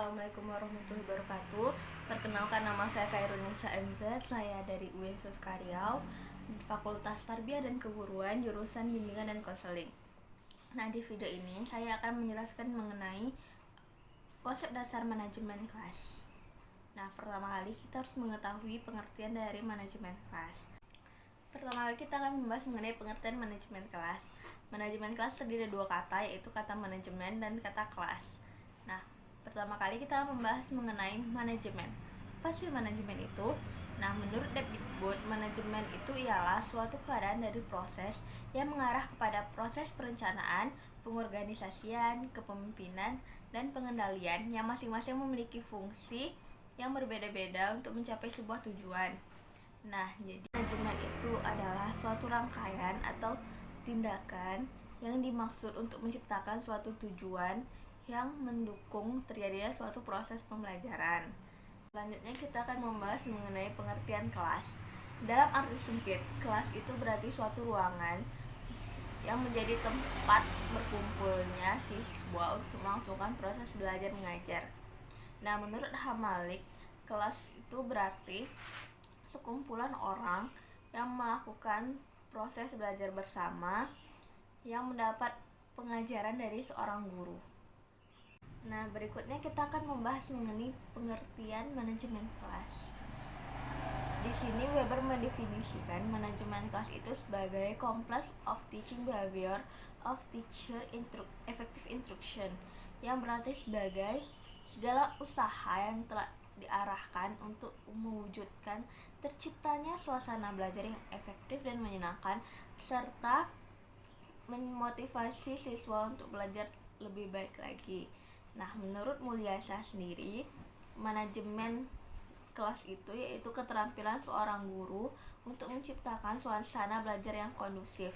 Assalamualaikum warahmatullahi wabarakatuh. Perkenalkan, nama saya Khairunisa MZ. Saya dari UIN Suskariau, Fakultas Tarbiyah dan Keguruan, jurusan Bimbingan dan Konseling. Nah, di video ini saya akan menjelaskan mengenai konsep dasar manajemen kelas. Nah, pertama kali kita harus mengetahui pengertian dari manajemen kelas. Pertama kali kita akan membahas mengenai pengertian manajemen kelas. Manajemen kelas terdiri dari dua kata, yaitu kata manajemen dan kata kelas. Nah, pertama kali kita membahas mengenai manajemen. Apa sih manajemen itu? Nah, menurut David Boot, manajemen itu ialah suatu keadaan dari proses yang mengarah kepada proses perencanaan, pengorganisasian, kepemimpinan, dan pengendalian yang masing-masing memiliki fungsi yang berbeda-beda untuk mencapai sebuah tujuan. Nah, jadi manajemen itu adalah suatu rangkaian atau tindakan yang dimaksud untuk menciptakan suatu tujuan yang mendukung terjadinya suatu proses pembelajaran. Selanjutnya kita akan membahas mengenai pengertian kelas. Dalam arti sempit, kelas itu berarti suatu ruangan yang menjadi tempat berkumpulnya siswa untuk melangsungkan proses belajar mengajar. Nah, menurut Hamalik, kelas itu berarti sekumpulan orang yang melakukan proses belajar bersama yang mendapat pengajaran dari seorang guru. Nah, berikutnya kita akan membahas mengenai pengertian manajemen kelas. Di sini Weber mendefinisikan manajemen kelas itu sebagai complex of teaching behavior of teacher effective instruction, yang berarti sebagai segala usaha yang telah diarahkan untuk mewujudkan terciptanya suasana belajar yang efektif dan menyenangkan, serta memotivasi siswa untuk belajar lebih baik lagi. Nah, menurut Mulyasa sendiri, manajemen kelas itu yaitu keterampilan seorang guru untuk menciptakan suasana belajar yang kondusif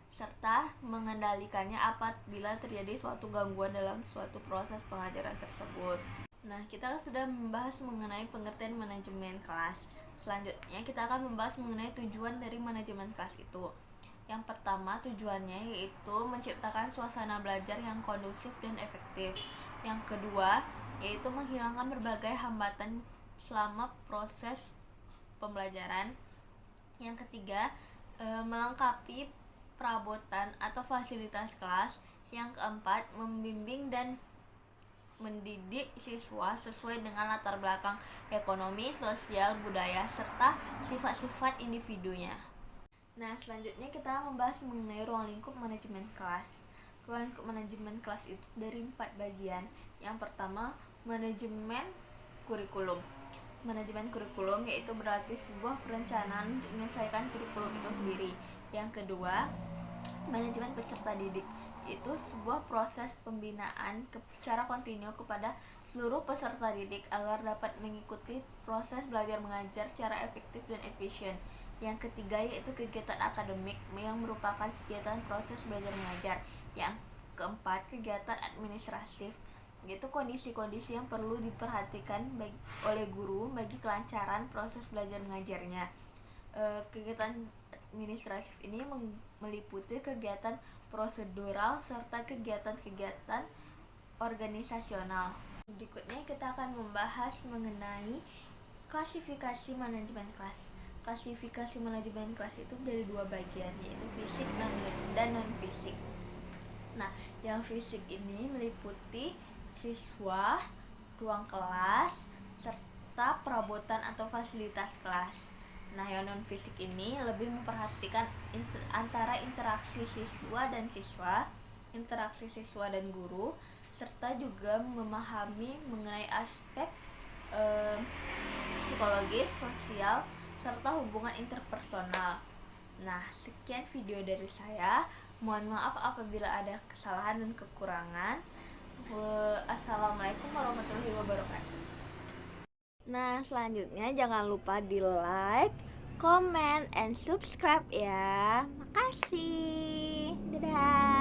serta mengendalikannya apabila terjadi suatu gangguan dalam suatu proses pengajaran tersebut. Nah, kita sudah membahas mengenai pengertian manajemen kelas. Selanjutnya kita akan membahas mengenai tujuan dari manajemen kelas itu. Yang pertama, tujuannya yaitu menciptakan suasana belajar yang kondusif dan efektif. Yang kedua, yaitu menghilangkan berbagai hambatan selama proses pembelajaran. Yang ketiga, melengkapi perabotan atau fasilitas kelas. Yang keempat, membimbing dan mendidik siswa sesuai dengan latar belakang ekonomi, sosial, budaya, serta sifat-sifat individunya. Nah, selanjutnya kita membahas mengenai ruang lingkup manajemen kelas. Ruang lingkup manajemen kelas itu dari 4 bagian. Yang pertama, manajemen kurikulum. Manajemen kurikulum yaitu berarti sebuah perencanaan untuk menyelesaikan kurikulum itu sendiri. Yang kedua, manajemen peserta didik, itu sebuah proses pembinaan secara kontinu kepada seluruh peserta didik agar dapat mengikuti proses belajar mengajar secara efektif dan efisien. Yang ketiga yaitu kegiatan akademik yang merupakan kegiatan proses belajar mengajar. Yang keempat, kegiatan administratif, yaitu kondisi-kondisi yang perlu diperhatikan oleh guru bagi kelancaran proses belajar mengajarnya. Kegiatan administratif ini meliputi kegiatan prosedural serta kegiatan-kegiatan organisasional. Berikutnya kita akan membahas mengenai klasifikasi manajemen kelas. Klasifikasi manajemen kelas itu dari 2 bagian, yaitu fisik dan non-fisik. Nah, yang fisik ini meliputi siswa, ruang kelas, serta perabotan atau fasilitas kelas. Nah, yang non-fisik ini lebih memperhatikan antara interaksi siswa dan siswa, interaksi siswa dan guru, serta juga memahami mengenai aspek psikologis, sosial, serta hubungan interpersonal. Nah, sekian video dari saya. Mohon maaf apabila ada kesalahan dan kekurangan. Assalamualaikum warahmatullahi wabarakatuh. Nah, selanjutnya jangan lupa di like, comment, and subscribe ya. Makasih. Dadah.